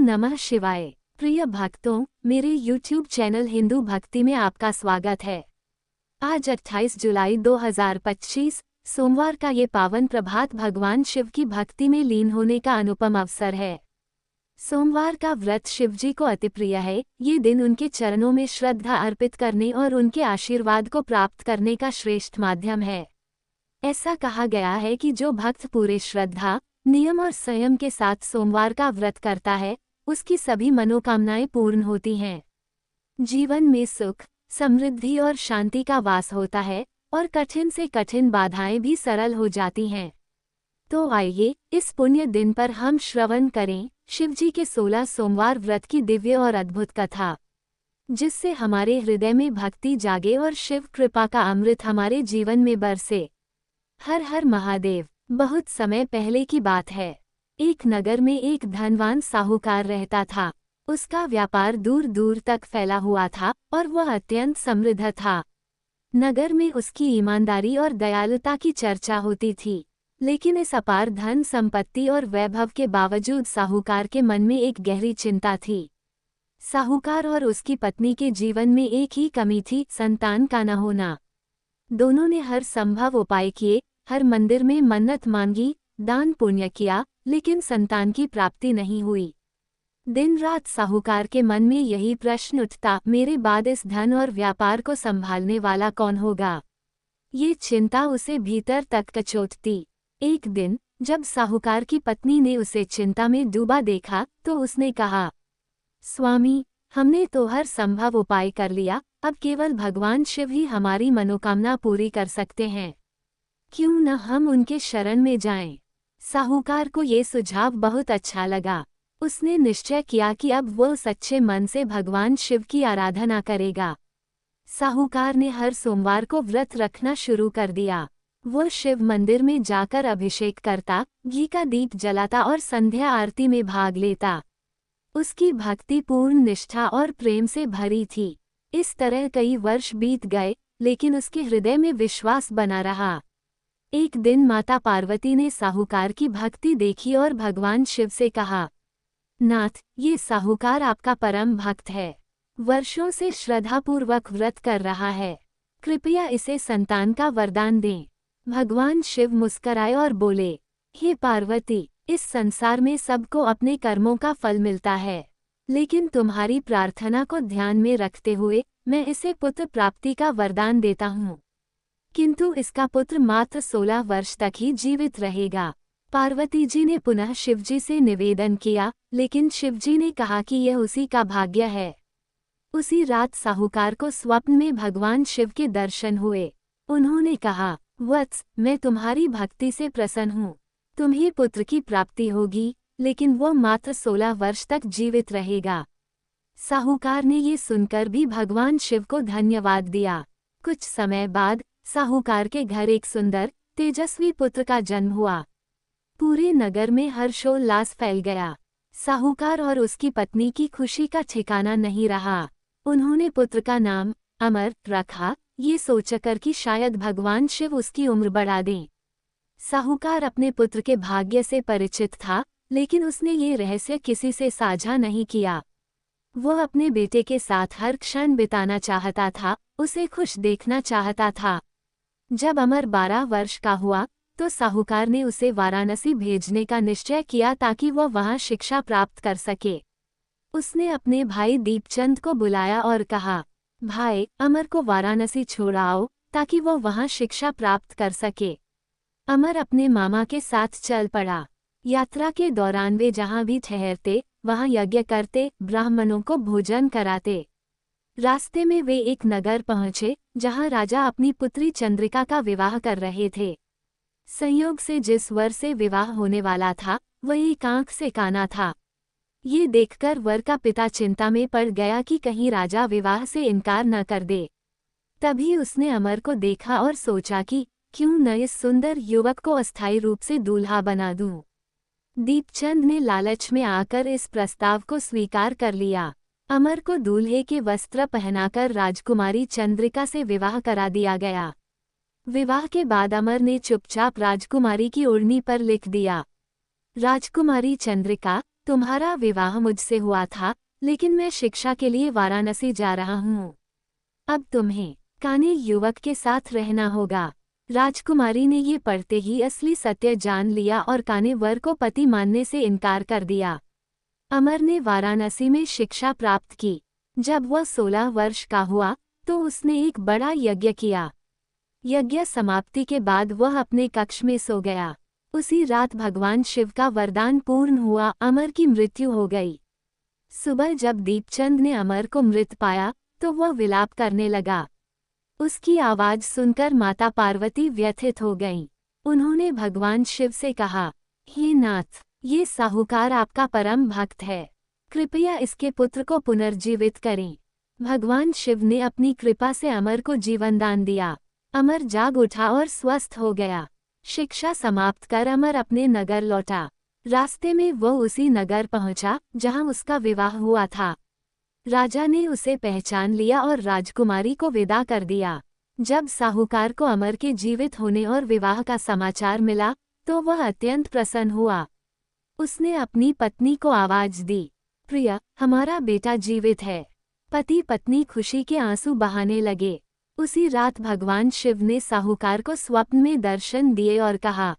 नमः शिवाय। प्रिय भक्तों, मेरे YouTube चैनल हिंदू भक्ति में आपका स्वागत है। आज 28 जुलाई 2025 सोमवार का ये पावन प्रभात भगवान शिव की भक्ति में लीन होने का अनुपम अवसर है। सोमवार का व्रत शिवजी को अति प्रिय है। ये दिन उनके चरणों में श्रद्धा अर्पित करने और उनके आशीर्वाद को प्राप्त करने का श्रेष्ठ माध्यम है। ऐसा कहा गया है कि जो भक्त पूरे श्रद्धा, नियम और संयम के साथ सोमवार का व्रत करता है, उसकी सभी मनोकामनाएं पूर्ण होती हैं। जीवन में सुख, समृद्धि और शांति का वास होता है और कठिन से कठिन बाधाएं भी सरल हो जाती हैं। तो आइए इस पुण्य दिन पर हम श्रवण करें शिवजी के 16 सोमवार व्रत की दिव्य और अद्भुत कथा, जिससे हमारे हृदय में भक्ति जागे और शिव कृपा का अमृत हमारे जीवन में बरसे। हर हर महादेव। बहुत समय पहले की बात है। एक नगर में एक धनवान साहूकार रहता था। उसका व्यापार दूर दूर तक फैला हुआ था और वह अत्यंत समृद्ध था। नगर में उसकी ईमानदारी और दयालुता की चर्चा होती थी। लेकिन इस अपार धन संपत्ति और वैभव के बावजूद साहूकार के मन में एक गहरी चिंता थी। साहूकार और उसकी पत्नी के जीवन में एक ही कमी थी, संतान का न होना। दोनों ने हर संभव उपाय किए, हर मंदिर में मन्नत मांगी, दान पुण्य किया, लेकिन संतान की प्राप्ति नहीं हुई। दिन रात साहूकार के मन में यही प्रश्न उठता, मेरे बाद इस धन और व्यापार को संभालने वाला कौन होगा। ये चिंता उसे भीतर तक कचोटती। एक दिन जब साहूकार की पत्नी ने उसे चिंता में डूबा देखा तो उसने कहा, स्वामी, हमने तो हर संभव उपाय कर लिया, अब केवल भगवान शिव ही हमारी मनोकामना पूरी कर सकते हैं। क्यों न हम उनके शरण में जाएं। साहूकार को ये सुझाव बहुत अच्छा लगा। उसने निश्चय किया कि अब वो सच्चे मन से भगवान शिव की आराधना करेगा। साहूकार ने हर सोमवार को व्रत रखना शुरू कर दिया। वो शिव मंदिर में जाकर अभिषेक करता, घी का दीप जलाता और संध्या आरती में भाग लेता। उसकी भक्ति पूर्ण निष्ठा और प्रेम से भरी थी। इस तरह कई वर्ष बीत गए, लेकिन उसके हृदय में विश्वास बना रहा। एक दिन माता पार्वती ने साहूकार की भक्ति देखी और भगवान शिव से कहा, नाथ, ये साहूकार आपका परम भक्त है। वर्षों से श्रद्धापूर्वक व्रत कर रहा है। कृपया इसे संतान का वरदान दें। भगवान शिव मुस्कराए और बोले, हे पार्वती, इस संसार में सबको अपने कर्मों का फल मिलता है, लेकिन तुम्हारी प्रार्थना को ध्यान में रखते हुए मैं इसे पुत्र प्राप्ति का वरदान देता हूँ। किंतु इसका पुत्र मात्र 16 वर्ष तक ही जीवित रहेगा। पार्वती जी ने पुनः शिवजी से निवेदन किया, लेकिन शिवजी ने कहा कि यह उसी का भाग्य है। उसी रात साहूकार को स्वप्न में भगवान शिव के दर्शन हुए। उन्होंने कहा, वत्स, मैं तुम्हारी भक्ति से प्रसन्न हूँ। तुम्हें पुत्र की प्राप्ति होगी, लेकिन वो मात्र 16 वर्ष तक जीवित रहेगा। साहूकार ने ये सुनकर भी भगवान शिव को धन्यवाद दिया। कुछ समय बाद साहूकार के घर एक सुंदर, तेजस्वी पुत्र का जन्म हुआ। पूरे नगर में हर्षोल्लास फैल गया। साहूकार और उसकी पत्नी की खुशी का ठिकाना नहीं रहा। उन्होंने पुत्र का नाम अमर रखा, ये सोचकर कि शायद भगवान शिव उसकी उम्र बढ़ा दें। साहूकार अपने पुत्र के भाग्य से परिचित था, लेकिन उसने ये रहस्य किसी से साझा नहीं किया। वह अपने बेटे के साथ हर क्षण बिताना चाहता था, उसे खुश देखना चाहता था। जब अमर 12 वर्ष का हुआ तो साहूकार ने उसे वाराणसी भेजने का निश्चय किया ताकि वह वहां शिक्षा प्राप्त कर सके। उसने अपने भाई दीपचंद को बुलाया और कहा, भाई, अमर को वाराणसी छोड़ाओ ताकि वह वहां शिक्षा प्राप्त कर सके। अमर अपने मामा के साथ चल पड़ा। यात्रा के दौरान वे जहां भी ठहरते वहां यज्ञ करते, ब्राह्मणों को भोजन कराते। रास्ते में वे एक नगर पहुंचे जहां राजा अपनी पुत्री चंद्रिका का विवाह कर रहे थे। संयोग से जिस वर से विवाह होने वाला था वह एक आंख से काना था। ये देखकर वर का पिता चिंता में पड़ गया कि कहीं राजा विवाह से इनकार न कर दे। तभी उसने अमर को देखा और सोचा कि क्यों न इस सुंदर युवक को अस्थायी रूप से दूल्हा बना दूं। दीपचंद ने लालच में आकर इस प्रस्ताव को स्वीकार कर लिया। अमर को दूल्हे के वस्त्र पहनाकर राजकुमारी चंद्रिका से विवाह करा दिया गया। विवाह के बाद अमर ने चुपचाप राजकुमारी की ओढ़नी पर लिख दिया, राजकुमारी चंद्रिका, तुम्हारा विवाह मुझसे हुआ था, लेकिन मैं शिक्षा के लिए वाराणसी जा रहा हूँ। अब तुम्हें काने युवक के साथ रहना होगा। राजकुमारी ने ये पढ़ते ही असली सत्य जान लिया और काने वर को पति मानने से इनकार कर दिया। अमर ने वाराणसी में शिक्षा प्राप्त की। जब वह 16 वर्ष का हुआ तो उसने एक बड़ा यज्ञ किया। यज्ञ समाप्ति के बाद वह अपने कक्ष में सो गया। उसी रात भगवान शिव का वरदान पूर्ण हुआ, अमर की मृत्यु हो गई। सुबह जब दीपचंद ने अमर को मृत पाया तो वह विलाप करने लगा। उसकी आवाज सुनकर माता पार्वती व्यथित हो गईं। उन्होंने भगवान शिव से कहा, हे नाथ, ये साहूकार आपका परम भक्त है, कृपया इसके पुत्र को पुनर्जीवित करें। भगवान शिव ने अपनी कृपा से अमर को जीवनदान दिया। अमर जाग उठा और स्वस्थ हो गया। शिक्षा समाप्त कर अमर अपने नगर लौटा। रास्ते में वह उसी नगर पहुंचा जहां उसका विवाह हुआ था। राजा ने उसे पहचान लिया और राजकुमारी को विदा कर दिया। जब साहूकार को अमर के जीवित होने और विवाह का समाचार मिला तो वह अत्यंत प्रसन्न हुआ। उसने अपनी पत्नी को आवाज दी, प्रिया, हमारा बेटा जीवित है। पति पत्नी खुशी के आंसू बहाने लगे। उसी रात भगवान शिव ने साहूकार को स्वप्न में दर्शन दिए और कहा,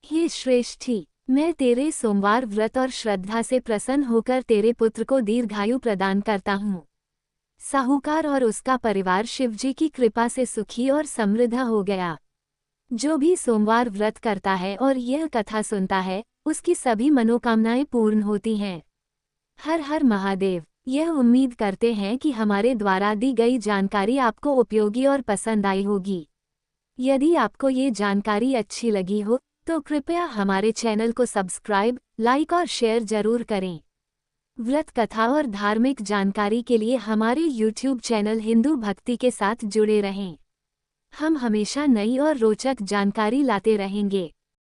हे श्रेष्ठी, मैं तेरे सोमवार व्रत और श्रद्धा से प्रसन्न होकर तेरे पुत्र को दीर्घायु प्रदान करता हूँ। साहूकार और उसका परिवार शिवजी की कृपा से सुखी और समृद्ध हो गया। जो भी सोमवार व्रत करता है और यह कथा सुनता है, उसकी सभी मनोकामनाएं पूर्ण होती हैं। हर हर महादेव। यह उम्मीद करते हैं कि हमारे द्वारा दी गई जानकारी आपको उपयोगी और पसंद आई होगी। यदि आपको ये जानकारी अच्छी लगी हो तो कृपया हमारे चैनल को सब्सक्राइब, लाइक और शेयर जरूर करें। व्रत कथा और धार्मिक जानकारी के लिए हमारे YouTube चैनल हिंदू भक्ति के साथ जुड़े रहें। हम हमेशा नई और रोचक जानकारी लाते रहेंगे।